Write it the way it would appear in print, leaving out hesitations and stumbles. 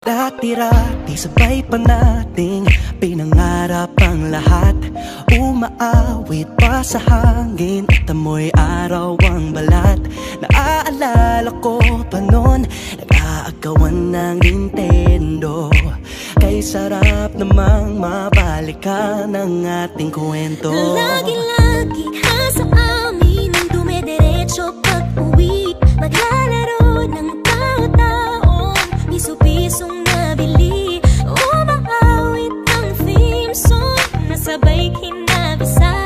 Dati-rati sabay pa nating pinangarap ang lahat. Umaawit pa sa hangin at amoy araw ang balat. Naaalala ko pa noon, nag-aagawan ng Nintendo. Kay sarap namang mabalikan ang ating kwento. Lagi-lagi ka sa amin ang dumediretso pag-uwi. Maglalaro ng tao-taong piso-pisong nabili. Umaawit ang theme song na sabay kinabisa.